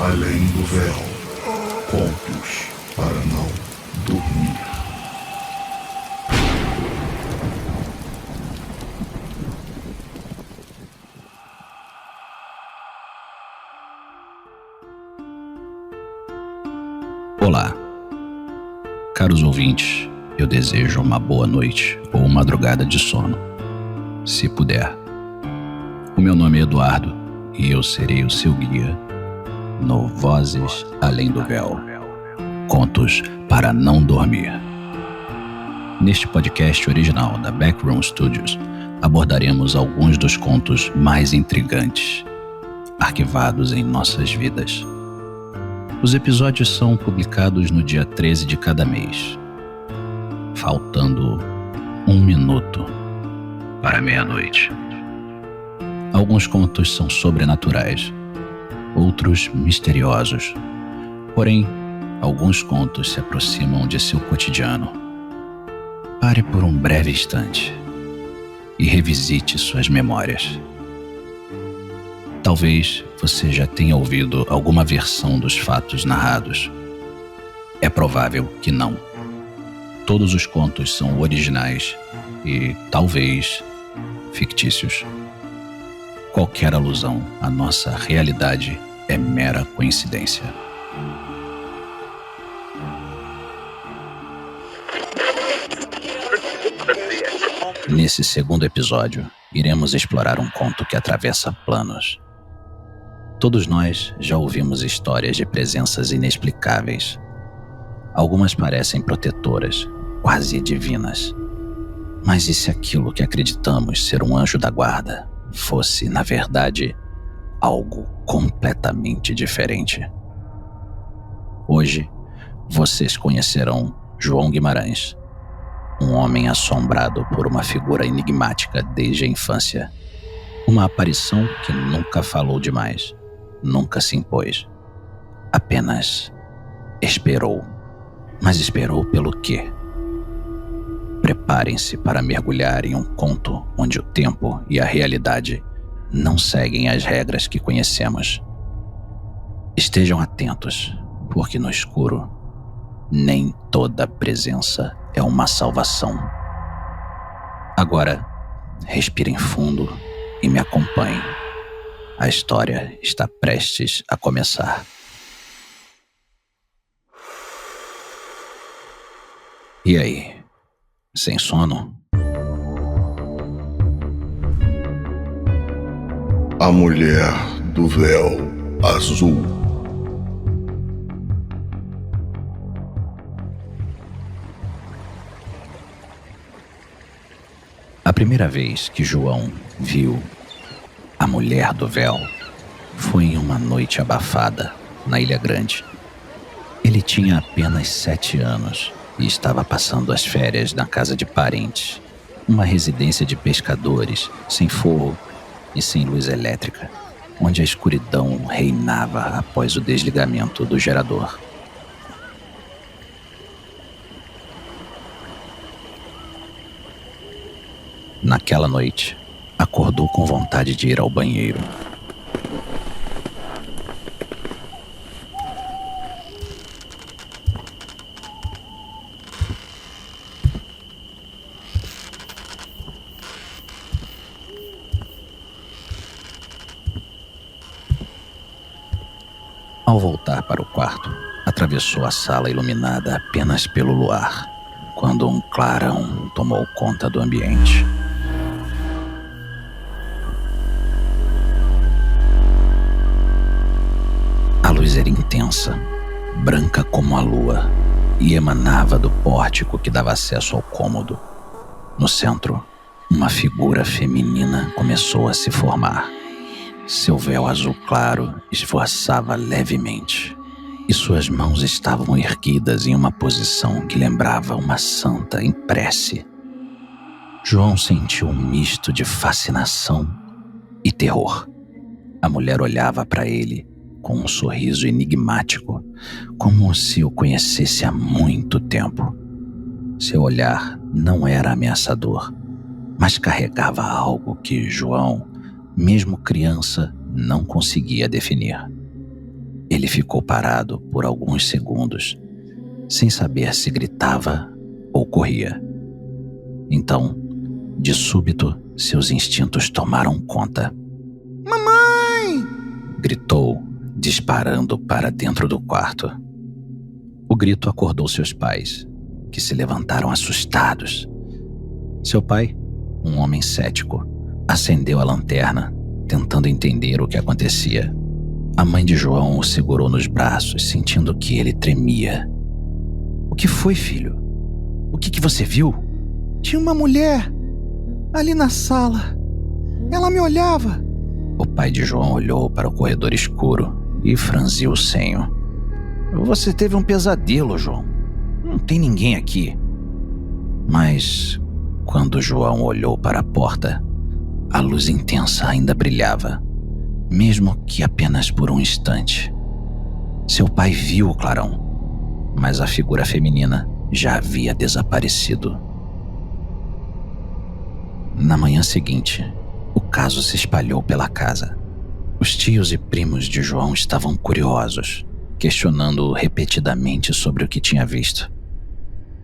Além do véu. Contos para não dormir. Olá, caros ouvintes, eu desejo uma boa noite ou madrugada de sono, se puder. O meu nome é Eduardo e eu serei o seu guia no Vozes Além do Véu, Contos para não dormir. Neste podcast original da Backroom Studios, abordaremos alguns dos contos mais intrigantes, arquivados em nossas vidas. Os episódios são publicados no dia 13 de cada mês, faltando 1 minuto para meia-noite. Alguns contos são sobrenaturais, outros misteriosos. Porém, alguns contos se aproximam de seu cotidiano. Pare por um breve instante e revisite suas memórias. Talvez você já tenha ouvido alguma versão dos fatos narrados. É provável que não. Todos os contos são originais e, talvez, fictícios. Qualquer alusão à nossa realidade é mera coincidência. Nesse segundo episódio, iremos explorar um conto que atravessa planos. Todos nós já ouvimos histórias de presenças inexplicáveis. Algumas parecem protetoras, quase divinas. Mas e se aquilo que acreditamos ser um anjo da guarda fosse, na verdade, algo completamente diferente? Hoje, vocês conhecerão João Guimarães, um homem assombrado por uma figura enigmática desde a infância. Uma aparição que nunca falou demais, nunca se impôs. Apenas esperou. Mas esperou pelo quê? Preparem-se para mergulhar em um conto onde o tempo e a realidade não seguem as regras que conhecemos. Estejam atentos, porque no escuro, nem toda presença é uma salvação. Agora, respirem fundo e me acompanhem. A história está prestes a começar. E aí? Sem sono? A Mulher do Véu Azul. A primeira vez que João viu a Mulher do Véu foi em uma noite abafada na Ilha Grande. Ele tinha apenas 7 anos e estava passando as férias na casa de parentes, uma residência de pescadores, sem forro e sem luz elétrica, onde a escuridão reinava após o desligamento do gerador. Naquela noite, acordou com vontade de ir ao banheiro. Ao voltar para o quarto, atravessou a sala iluminada apenas pelo luar, quando um clarão tomou conta do ambiente. A luz era intensa, branca como a lua, e emanava do pórtico que dava acesso ao cômodo. No centro, uma figura feminina começou a se formar. Seu véu azul claro esvoaçava levemente, e suas mãos estavam erguidas em uma posição que lembrava uma santa em prece. João sentiu um misto de fascinação e terror. A mulher olhava para ele com um sorriso enigmático, como se o conhecesse há muito tempo. Seu olhar não era ameaçador, mas carregava algo que João, mesmo criança, não conseguia definir. Ele ficou parado por alguns segundos, sem saber se gritava ou corria. Então, de súbito, seus instintos tomaram conta. Mamãe! Gritou, disparando para dentro do quarto. O grito acordou seus pais, que se levantaram assustados. Seu pai, um homem cético, acendeu a lanterna, tentando entender o que acontecia. A mãe de João o segurou nos braços, sentindo que ele tremia. O que foi, filho? O que você viu? Tinha uma mulher ali na sala. Ela me olhava. O pai de João olhou para o corredor escuro e franziu o senho. Você teve um pesadelo, João. Não tem ninguém aqui. Mas, quando João olhou para a porta, a luz intensa ainda brilhava, mesmo que apenas por um instante. Seu pai viu o clarão, mas a figura feminina já havia desaparecido. Na manhã seguinte, o caso se espalhou pela casa. Os tios e primos de João estavam curiosos, questionando-o repetidamente sobre o que tinha visto.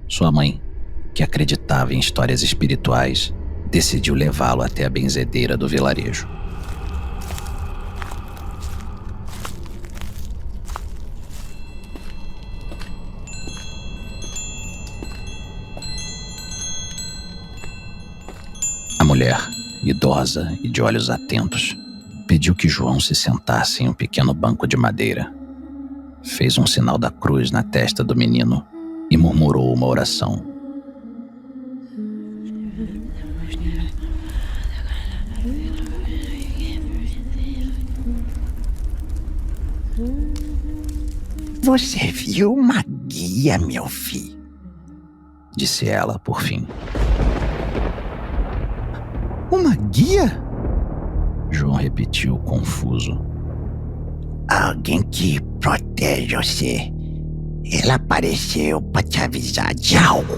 Sua mãe, que acreditava em histórias espirituais, decidiu levá-lo até a benzedeira do vilarejo. A mulher, idosa e de olhos atentos, pediu que João se sentasse em um pequeno banco de madeira. Fez um sinal da cruz na testa do menino e murmurou uma oração. Você viu uma guia, meu filho? Disse ela, por fim. Uma guia? João repetiu, confuso. Alguém que protege você. Ela apareceu para te avisar de algo.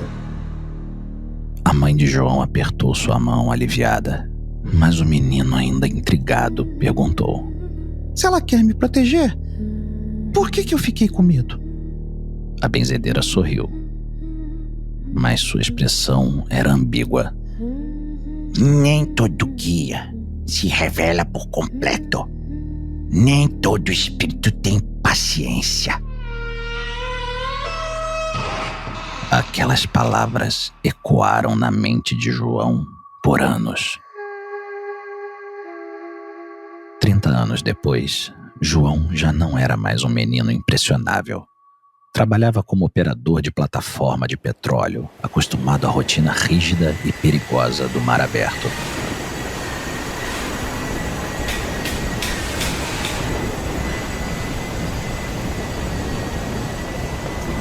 A mãe de João apertou sua mão aliviada, mas o menino, ainda intrigado, perguntou. Se ela quer me proteger, por que eu fiquei com medo? A benzedeira sorriu, mas sua expressão era ambígua. Nem todo guia se revela por completo. Nem todo espírito tem paciência. Aquelas palavras ecoaram na mente de João por anos. 30 anos depois, João já não era mais um menino impressionável. Trabalhava como operador de plataforma de petróleo, acostumado à rotina rígida e perigosa do mar aberto.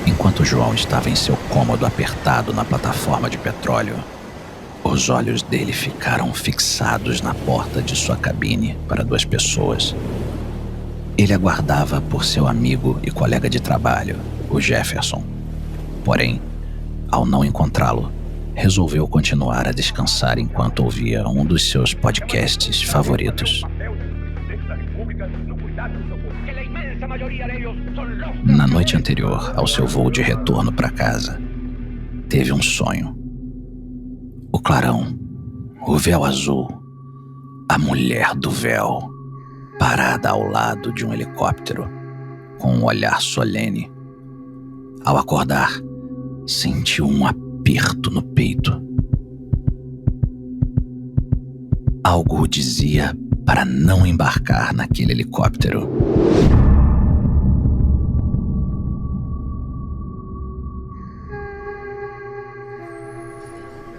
Enquanto João estava em seu cômodo apertado na plataforma de petróleo, os olhos dele ficaram fixados na porta de sua cabine para 2 pessoas. Ele aguardava por seu amigo e colega de trabalho, o Jefferson. Porém, ao não encontrá-lo, resolveu continuar a descansar enquanto ouvia um dos seus podcasts favoritos. Na noite anterior ao seu voo de retorno para casa, teve um sonho. O clarão, o véu azul, a mulher do véu, parada ao lado de um helicóptero, com um olhar solene. Ao acordar, sentiu um aperto no peito. Algo o dizia para não embarcar naquele helicóptero.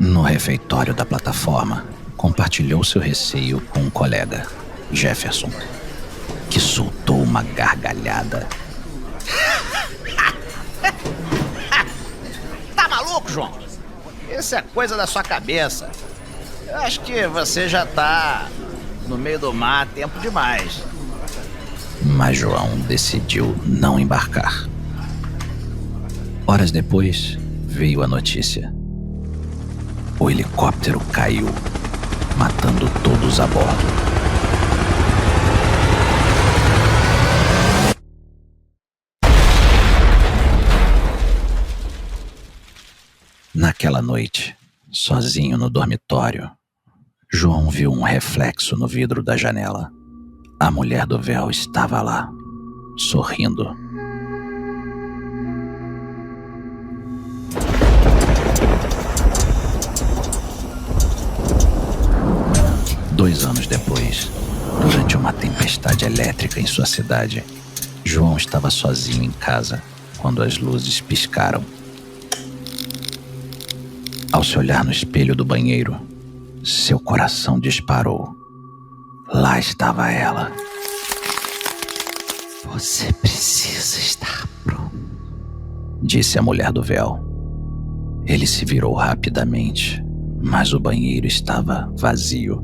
No refeitório da plataforma, compartilhou seu receio com um colega, Jefferson, que soltou uma gargalhada. Tá maluco, João? Isso é coisa da sua cabeça. Eu acho que você já tá no meio do mar há tempo demais. Mas João decidiu não embarcar. Horas depois, veio a notícia. O helicóptero caiu, matando todos a bordo. Naquela noite, sozinho no dormitório, João viu um reflexo no vidro da janela. A mulher do véu estava lá, sorrindo. Dois anos depois, durante uma tempestade elétrica em sua cidade, João estava sozinho em casa quando as luzes piscaram. Ao se olhar no espelho do banheiro, seu coração disparou. Lá estava ela. Você precisa estar pronto, disse a mulher do véu. Ele se virou rapidamente, mas o banheiro estava vazio.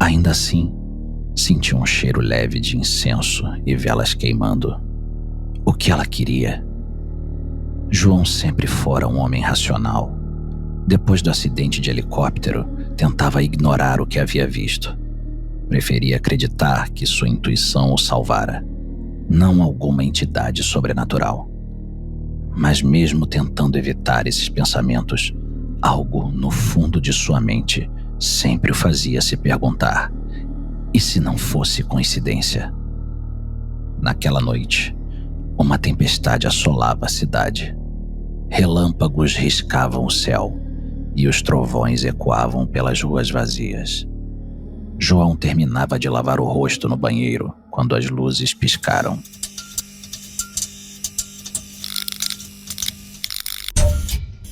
Ainda assim, sentiu um cheiro leve de incenso e velas queimando. O que ela queria? João sempre fora um homem racional. Depois do acidente de helicóptero, tentava ignorar o que havia visto. Preferia acreditar que sua intuição o salvara, não alguma entidade sobrenatural. Mas mesmo tentando evitar esses pensamentos, algo no fundo de sua mente sempre o fazia se perguntar: e se não fosse coincidência? Naquela noite, uma tempestade assolava a cidade. Relâmpagos riscavam o céu e os trovões ecoavam pelas ruas vazias. João terminava de lavar o rosto no banheiro quando as luzes piscaram.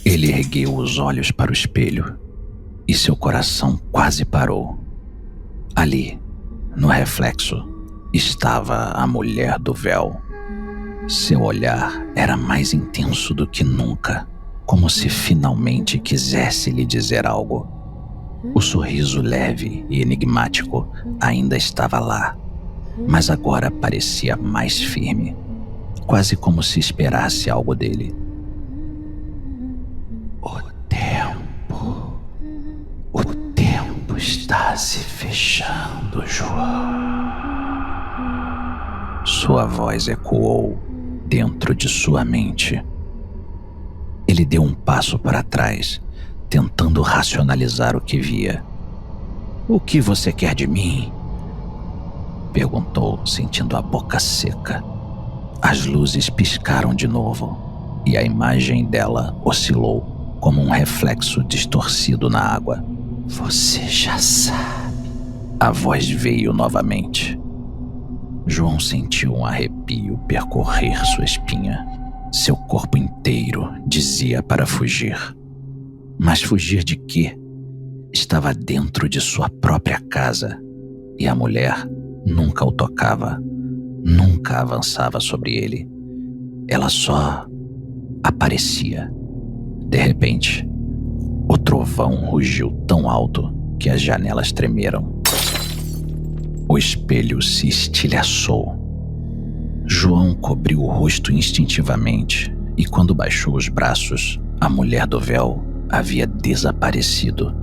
Ele ergueu os olhos para o espelho e seu coração quase parou. Ali, no reflexo, estava a mulher do véu. Seu olhar era mais intenso do que nunca, como se finalmente quisesse lhe dizer algo. O sorriso leve e enigmático ainda estava lá, mas agora parecia mais firme, quase como se esperasse algo dele. O tempo está se fechando, João. Sua voz ecoou dentro de sua mente. Ele deu um passo para trás, tentando racionalizar o que via. "O que você quer de mim?" perguntou, sentindo a boca seca. As luzes piscaram de novo e a imagem dela oscilou como um reflexo distorcido na água. "Você já sabe." A voz veio novamente. João sentiu um arrepio percorrer sua espinha. Seu corpo inteiro dizia para fugir. Mas fugir de quê? Estava dentro de sua própria casa e a mulher nunca o tocava, nunca avançava sobre ele. Ela só aparecia. De repente, o trovão rugiu tão alto que as janelas tremeram. O espelho se estilhaçou. João cobriu o rosto instintivamente e quando baixou os braços, a mulher do véu havia desaparecido.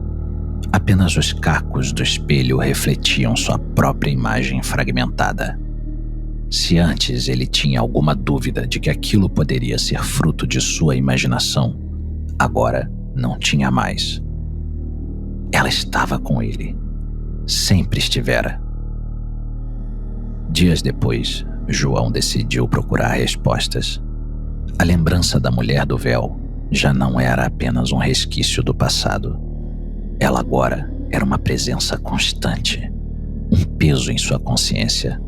Apenas os cacos do espelho refletiam sua própria imagem fragmentada. Se antes ele tinha alguma dúvida de que aquilo poderia ser fruto de sua imaginação, agora não tinha mais. Ela estava com ele. Sempre estivera. Dias depois, João decidiu procurar respostas. A lembrança da mulher do véu já não era apenas um resquício do passado. Ela agora era uma presença constante, um peso em sua consciência.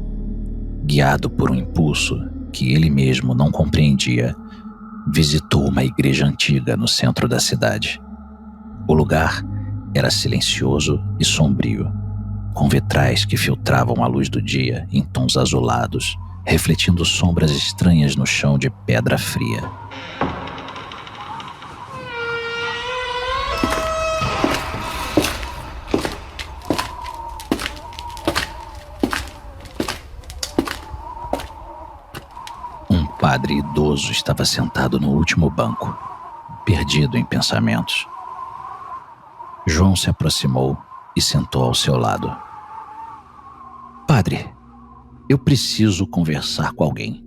Guiado por um impulso que ele mesmo não compreendia, visitou uma igreja antiga no centro da cidade. O lugar era silencioso e sombrio, com vitrais que filtravam a luz do dia em tons azulados, refletindo sombras estranhas no chão de pedra fria. Um padre idoso estava sentado no último banco, perdido em pensamentos. João se aproximou e sentou ao seu lado. "Padre, eu preciso conversar com alguém."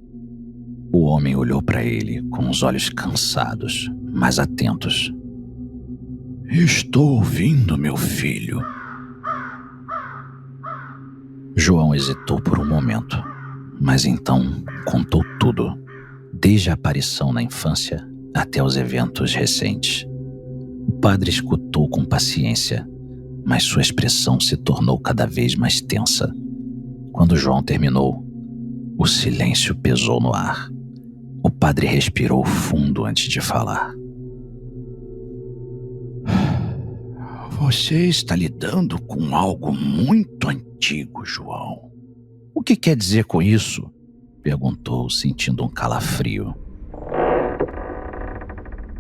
O homem olhou para ele com os olhos cansados, mas atentos. Estou ouvindo, meu filho. João hesitou por um momento, mas então contou tudo, desde a aparição na infância até os eventos recentes. O padre escutou com paciência, mas sua expressão se tornou cada vez mais tensa. Quando João terminou, o silêncio pesou no ar. O padre respirou fundo antes de falar. Você está lidando com algo muito antigo, João. O que quer dizer com isso? Perguntou, sentindo um calafrio.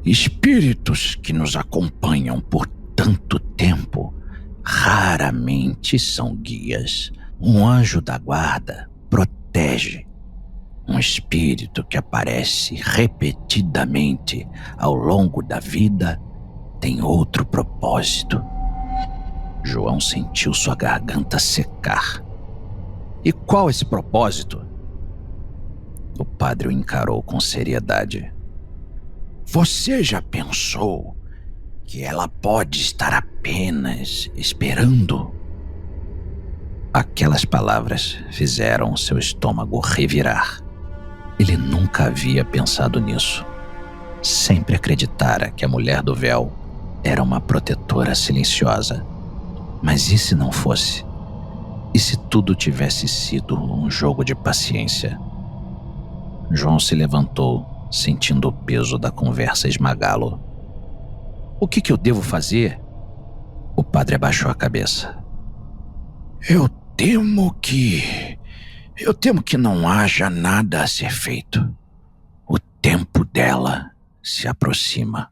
Espíritos que nos acompanham por tanto tempo raramente são guias. Um anjo da guarda protege. Um espírito que aparece repetidamente ao longo da vida tem outro propósito. João sentiu sua garganta secar. E qual esse propósito? O padre o encarou com seriedade. Você já pensou que ela pode estar apenas esperando? Aquelas palavras fizeram seu estômago revirar. Ele nunca havia pensado nisso. Sempre acreditara que a mulher do véu era uma protetora silenciosa. Mas e se não fosse? E se tudo tivesse sido um jogo de paciência? João se levantou, sentindo o peso da conversa esmagá-lo. O que eu devo fazer? O padre abaixou a cabeça. Eu temo que não haja nada a ser feito. O tempo dela se aproxima.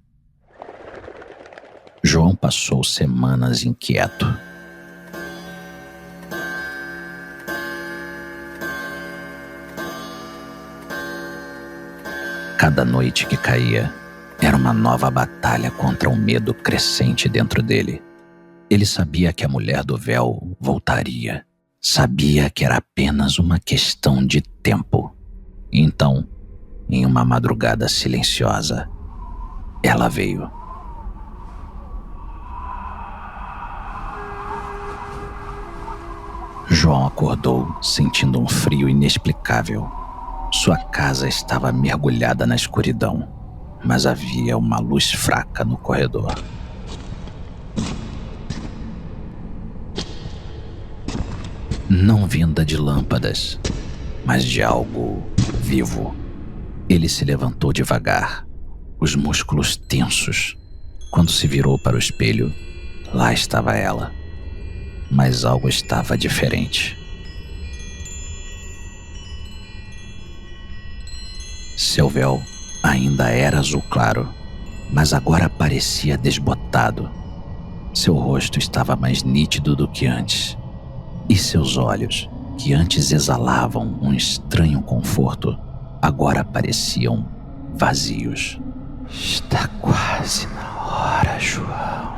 João passou semanas inquieto. Cada noite que caía era uma nova batalha contra o medo crescente dentro dele. Ele sabia que a mulher do véu voltaria. Sabia que era apenas uma questão de tempo. Então, em uma madrugada silenciosa, ela veio. João acordou sentindo um frio inexplicável. Sua casa estava mergulhada na escuridão, mas havia uma luz fraca no corredor. Não vinda de lâmpadas, mas de algo vivo. Ele se levantou devagar, os músculos tensos. Quando se virou para o espelho, lá estava ela. Mas algo estava diferente. Seu véu ainda era azul claro, mas agora parecia desbotado. Seu rosto estava mais nítido do que antes. E seus olhos, que antes exalavam um estranho conforto, agora pareciam vazios. Está quase na hora, João.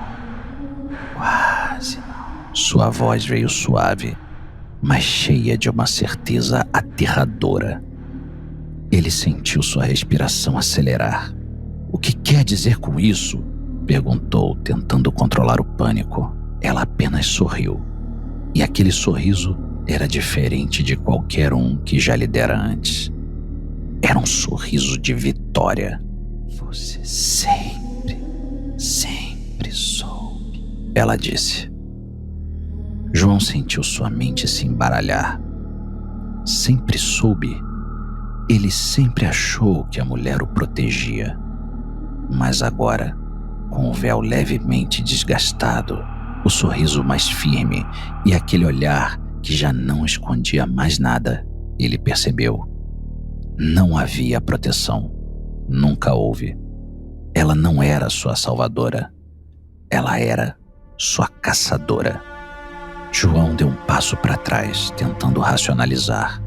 Quase na hora. Sua voz veio suave, mas cheia de uma certeza aterradora. Ele sentiu sua respiração acelerar. O que quer dizer com isso? Perguntou, tentando controlar o pânico. Ela apenas sorriu. E aquele sorriso era diferente de qualquer um que já lhe dera antes. Era um sorriso de vitória. Você sempre soube, ela disse. João sentiu sua mente se embaralhar. Sempre soube. Ele sempre achou que a mulher o protegia. Mas agora, com o véu levemente desgastado, o sorriso mais firme e aquele olhar que já não escondia mais nada, ele percebeu. Não havia proteção. Nunca houve. Ela não era sua salvadora. Ela era sua caçadora. João deu um passo para trás, tentando racionalizar.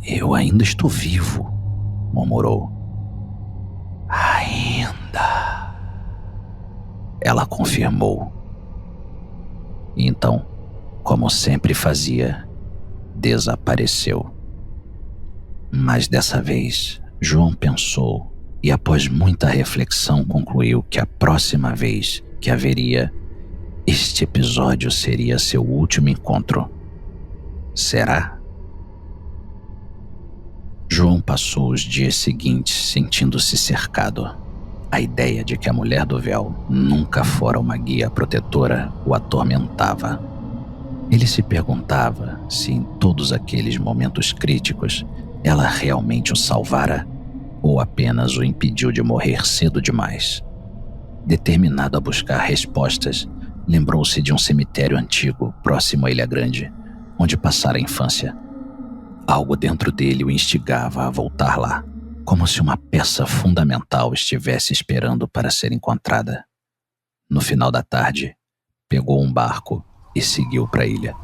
Eu ainda estou vivo, murmurou. Ainda. Ela confirmou. E então, como sempre fazia, desapareceu. Mas dessa vez João pensou e, após muita reflexão, concluiu que a próxima vez que a veria, este episódio seria seu último encontro. Será? João passou os dias seguintes sentindo-se cercado. A ideia de que a mulher do véu nunca fora uma guia protetora o atormentava. Ele se perguntava se em todos aqueles momentos críticos ela realmente o salvara ou apenas o impediu de morrer cedo demais. Determinado a buscar respostas, lembrou-se de um cemitério antigo próximo à Ilha Grande, onde passara a infância. Algo dentro dele o instigava a voltar lá, como se uma peça fundamental estivesse esperando para ser encontrada. No final da tarde, pegou um barco e seguiu para a ilha.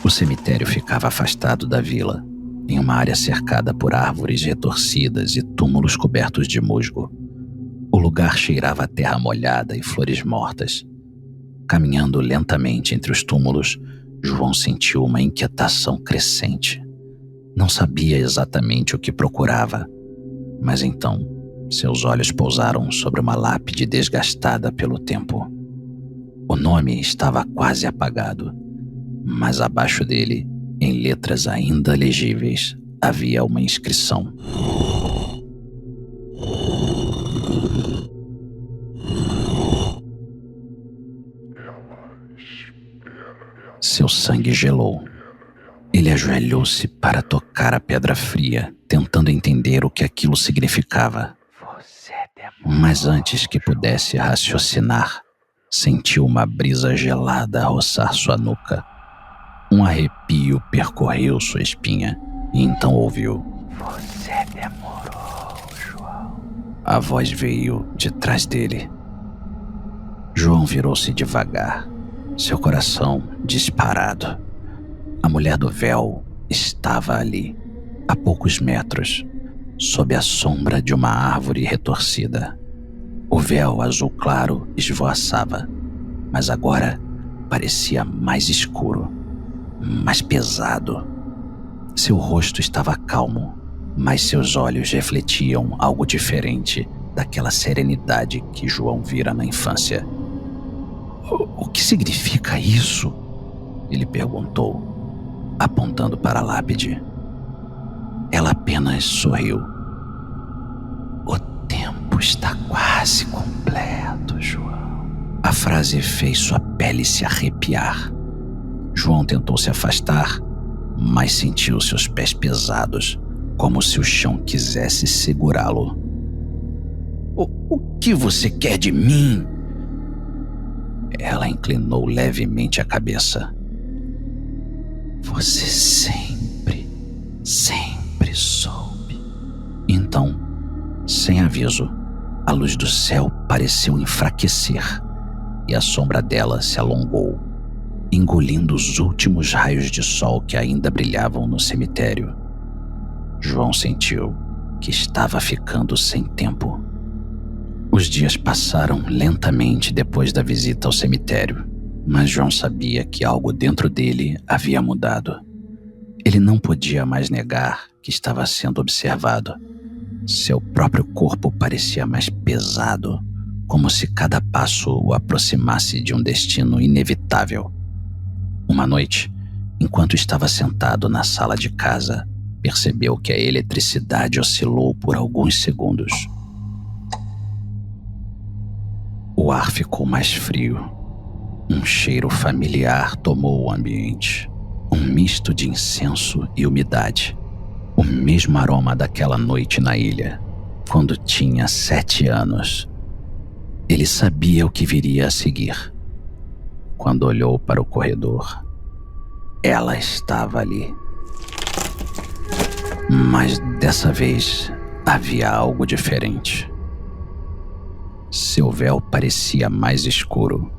O cemitério ficava afastado da vila, em uma área cercada por árvores retorcidas e túmulos cobertos de musgo. O lugar cheirava a terra molhada e flores mortas. Caminhando lentamente entre os túmulos, João sentiu uma inquietação crescente. Não sabia exatamente o que procurava, mas então seus olhos pousaram sobre uma lápide desgastada pelo tempo. O nome estava quase apagado, mas abaixo dele, em letras ainda legíveis, havia uma inscrição. Seu sangue gelou. Ele ajoelhou-se para tocar a pedra fria, tentando entender o que aquilo significava. Mas antes que pudesse raciocinar, sentiu uma brisa gelada roçar sua nuca. Um arrepio percorreu sua espinha e então ouviu: "Você demorou, João." A voz veio de trás dele. João virou-se devagar, seu coração disparado. A mulher do véu estava ali, a poucos metros, sob a sombra de uma árvore retorcida. O véu azul claro esvoaçava, mas agora parecia mais escuro, mais pesado. Seu rosto estava calmo, mas seus olhos refletiam algo diferente daquela serenidade que João vira na infância. O que significa isso?" ele perguntou, apontando para a lápide. Ela apenas sorriu. "O tempo está quase completo, João." A frase fez sua pele se arrepiar. João tentou se afastar, mas sentiu seus pés pesados, como se o chão quisesse segurá-lo. O que você quer de mim?" Ela inclinou levemente a cabeça. "Você sempre soube." Então, sem aviso, a luz do céu pareceu enfraquecer e a sombra dela se alongou, engolindo os últimos raios de sol que ainda brilhavam no cemitério. João sentiu que estava ficando sem tempo. Os dias passaram lentamente depois da visita ao cemitério, mas João sabia que algo dentro dele havia mudado. Ele não podia mais negar que estava sendo observado. Seu próprio corpo parecia mais pesado, como se cada passo o aproximasse de um destino inevitável. Uma noite, enquanto estava sentado na sala de casa, percebeu que a eletricidade oscilou por alguns segundos. O ar ficou mais frio. Um cheiro familiar tomou o ambiente. Um misto de incenso e umidade. O mesmo aroma daquela noite na ilha, quando tinha 7 anos. Ele sabia o que viria a seguir. Quando olhou para o corredor, ela estava ali. Mas dessa vez havia algo diferente. Seu véu parecia mais escuro,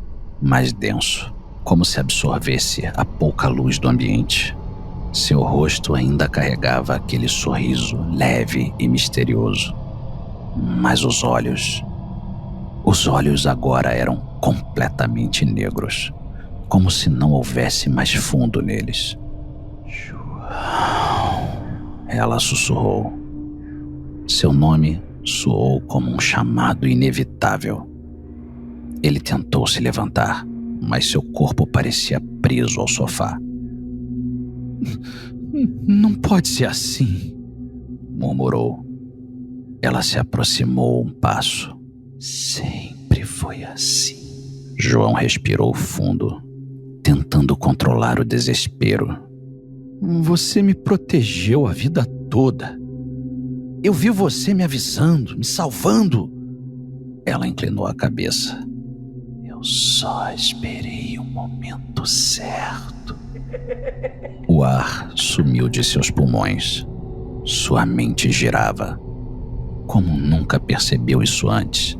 mais denso, como se absorvesse a pouca luz do ambiente. Seu rosto ainda carregava aquele sorriso leve e misterioso, mas os olhos Os olhos agora eram completamente negros, como se não houvesse mais fundo neles. João, ela sussurrou. Seu nome soou como um chamado inevitável. Ele tentou se levantar, mas seu corpo parecia preso ao sofá. Não pode ser assim, murmurou. Ela se aproximou um passo. Sempre foi assim. João respirou fundo, tentando controlar o desespero. Você me protegeu a vida toda. Eu vi você me avisando, me salvando. Ela inclinou a cabeça. Eu só esperei o momento certo. O ar sumiu de seus pulmões. Sua mente girava. Como nunca percebeu isso antes?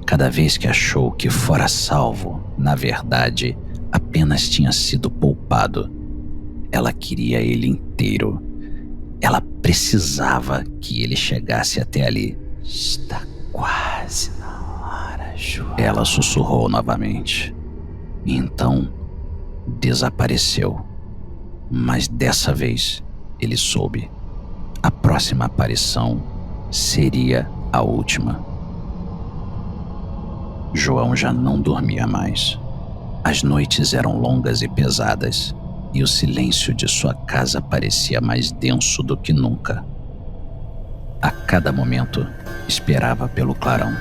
Cada vez que achou que fora salvo, na verdade, apenas tinha sido poupado. Ela queria ele inteiro. Ela precisava que ele chegasse até ali. Está quase na hora, João. Ela sussurrou novamente. E então, desapareceu. Mas dessa vez, ele soube. A próxima aparição seria a última. João já não dormia mais. As noites eram longas e pesadas, e o silêncio de sua casa parecia mais denso do que nunca. A cada momento, esperava pelo clarão.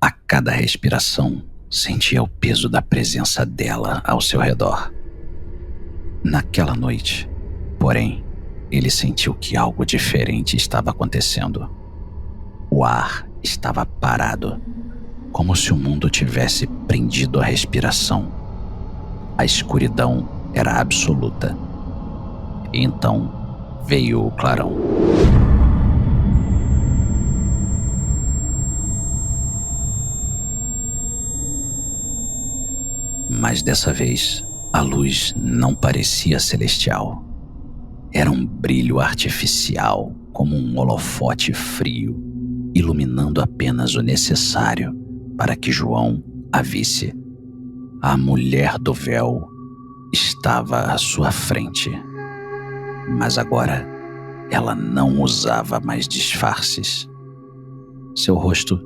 A cada respiração, sentia o peso da presença dela ao seu redor. Naquela noite, porém, ele sentiu que algo diferente estava acontecendo. O ar estava parado, como se o mundo tivesse prendido a respiração. A escuridão era absoluta. E então veio o clarão. Mas dessa vez, a luz não parecia celestial. Era um brilho artificial, como um holofote frio, iluminando apenas o necessário para que João a visse. A mulher do véu estava à sua frente. Mas agora, ela não usava mais disfarces. Seu rosto,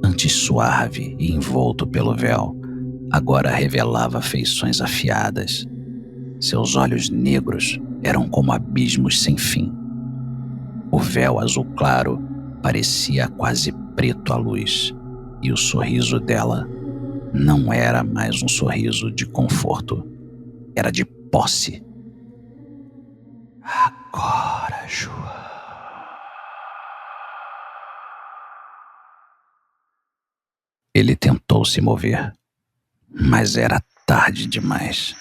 antes suave e envolto pelo véu, agora revelava feições afiadas. Seus olhos negros eram como abismos sem fim. O véu azul claro parecia quase preto à luz, e o sorriso dela não era mais um sorriso de conforto, era de posse. Agora, João. Ele tentou se mover, mas era tarde demais.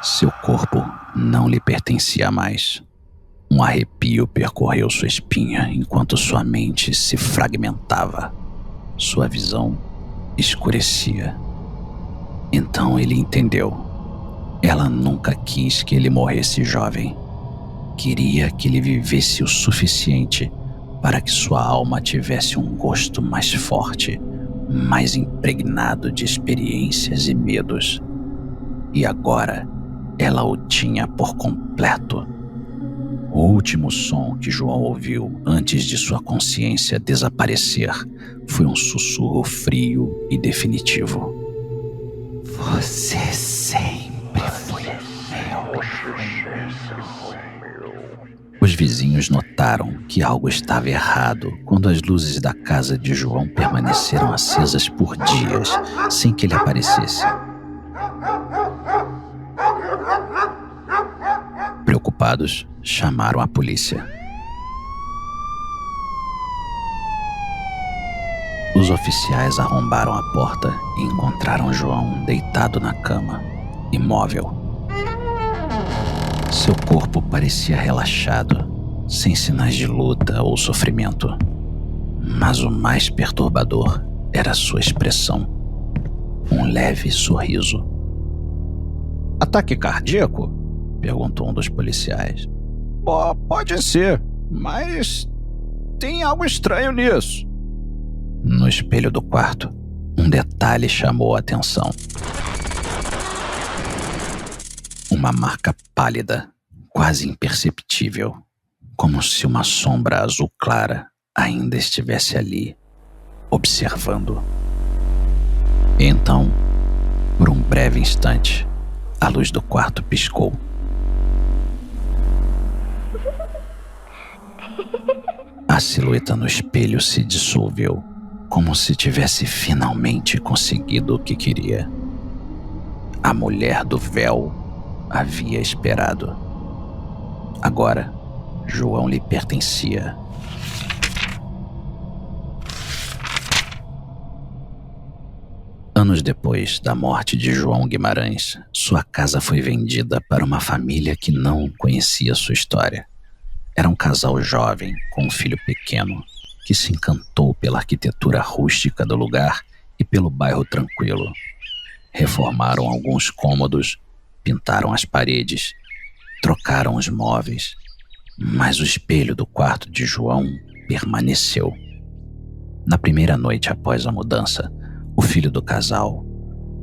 Seu corpo não lhe pertencia mais. Um arrepio percorreu sua espinha enquanto sua mente se fragmentava. Sua visão escurecia. Então ele entendeu. Ela nunca quis que ele morresse jovem. Queria que ele vivesse o suficiente para que sua alma tivesse um gosto mais forte, mais impregnado de experiências e medos. E agora, ela o tinha por completo. O último som que João ouviu antes de sua consciência desaparecer foi um sussurro frio e definitivo. Você sempre foi meu. Os vizinhos notaram que algo estava errado quando as luzes da casa de João permaneceram acesas por dias, sem que ele aparecesse. Preocupados, chamaram a polícia. Os oficiais arrombaram a porta e encontraram João deitado na cama, imóvel. Seu corpo parecia relaxado, sem sinais de luta ou sofrimento. Mas o mais perturbador era sua expressão. Um leve sorriso. Ataque cardíaco? Perguntou um dos policiais. Pode ser, mas tem algo estranho nisso. No espelho do quarto, um detalhe chamou a atenção. Uma marca pálida, quase imperceptível, como se uma sombra azul clara ainda estivesse ali, observando. Então, por um breve instante, a luz do quarto piscou. A silhueta no espelho se dissolveu, como se tivesse finalmente conseguido o que queria. A mulher do véu havia esperado. Agora, João lhe pertencia. Anos depois da morte de João Guimarães, sua casa foi vendida para uma família que não conhecia sua história. Era um casal jovem com um filho pequeno que se encantou pela arquitetura rústica do lugar e pelo bairro tranquilo. Reformaram alguns cômodos, pintaram as paredes, trocaram os móveis, mas o espelho do quarto de João permaneceu. Na primeira noite após a mudança, o filho do casal,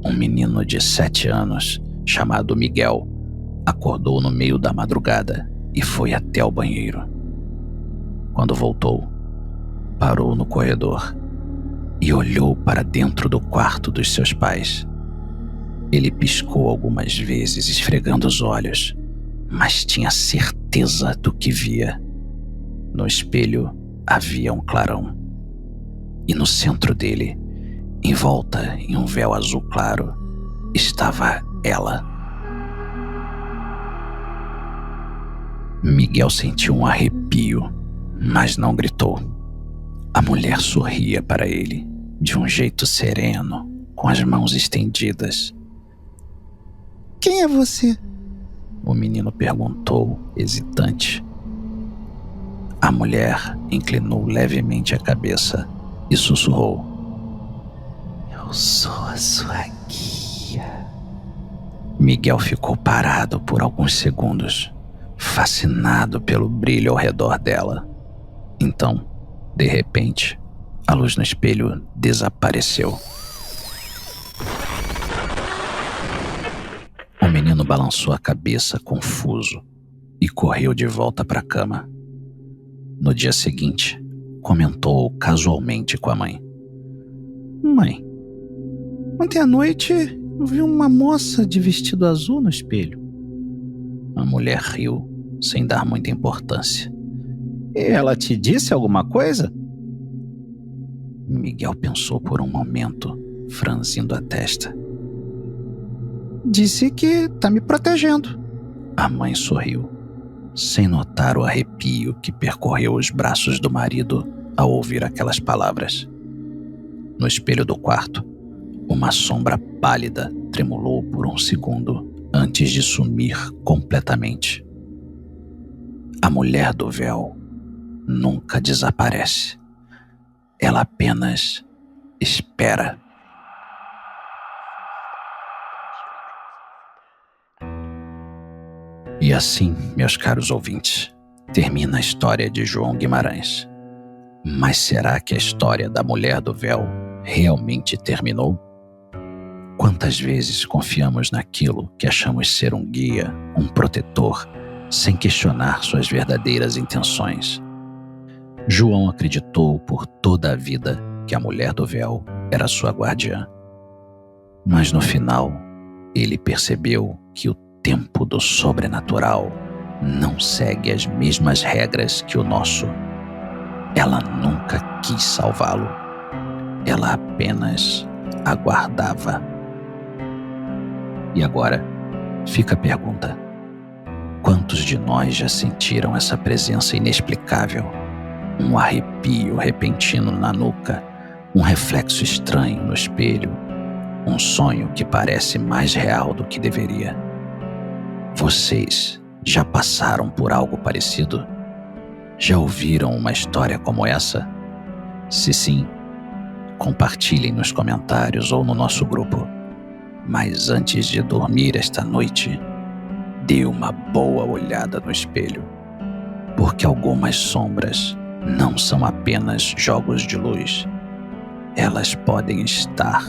um menino de 7 anos, chamado Miguel, acordou no meio da madrugada e foi até o banheiro. Quando voltou, parou no corredor e olhou para dentro do quarto dos seus pais. Ele piscou algumas vezes, esfregando os olhos, mas tinha certeza do que via. No espelho havia um clarão, e no centro dele, envolta em um véu azul claro, estava ela. Miguel sentiu um arrepio, mas não gritou. A mulher sorria para ele, de um jeito sereno, com as mãos estendidas. Quem é você? O menino perguntou, hesitante. A mulher inclinou levemente a cabeça e sussurrou. Eu sou a sua guia. Miguel ficou parado por alguns segundos, fascinado pelo brilho ao redor dela. Então, de repente, a luz no espelho desapareceu. O menino balançou a cabeça confuso e correu de volta para a cama. No dia seguinte, comentou casualmente com a mãe. Mãe, ontem à noite eu vi uma moça de vestido azul no espelho. A mulher riu, sem dar muita importância. E ela te disse alguma coisa? Miguel pensou por um momento, franzindo a testa. Disse que tá me protegendo. A mãe sorriu, sem notar o arrepio que percorreu os braços do marido ao ouvir aquelas palavras. No espelho do quarto, uma sombra pálida tremulou por um segundo antes de sumir completamente. A mulher do véu nunca desaparece. Ela apenas espera. E assim, meus caros ouvintes, termina a história de João Guimarães. Mas será que a história da mulher do véu realmente terminou? Quantas vezes confiamos naquilo que achamos ser um guia, um protetor, sem questionar suas verdadeiras intenções? João acreditou por toda a vida que a mulher do véu era sua guardiã. Mas no final, ele percebeu que o tempo do sobrenatural não segue as mesmas regras que o nosso. Ela nunca quis salvá-lo. Ela apenas aguardava. E agora, fica a pergunta. Quantos de nós já sentiram essa presença inexplicável? Um arrepio repentino na nuca, um reflexo estranho no espelho, um sonho que parece mais real do que deveria. Vocês Já passaram por algo parecido? Já ouviram uma história como essa? Se sim, compartilhem nos comentários ou no nosso grupo. Mas antes de dormir esta noite, dê uma boa olhada no espelho, porque algumas sombras não são apenas jogos de luz. Elas podem estar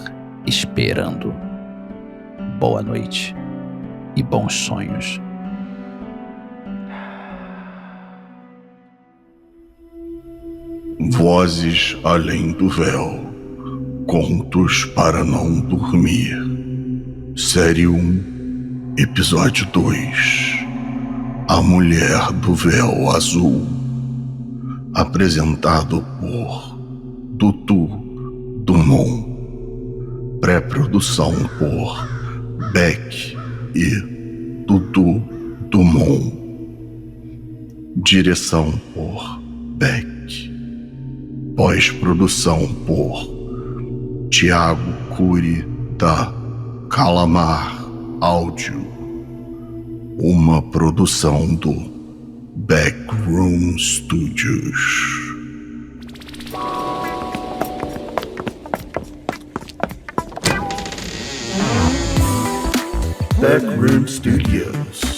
esperando. Boa noite e bons sonhos. Vozes além do véu. Contos para não dormir. Série 1, Episódio 2. A Mulher do Véu Azul. Apresentado por Tutu Dumont. Pré-produção por Beck e Tutu Dumont. Direção por Beck. Pós-produção por Thiago Cury da Calamar Áudio. Uma produção do Backroom Studios. Backroom Studios.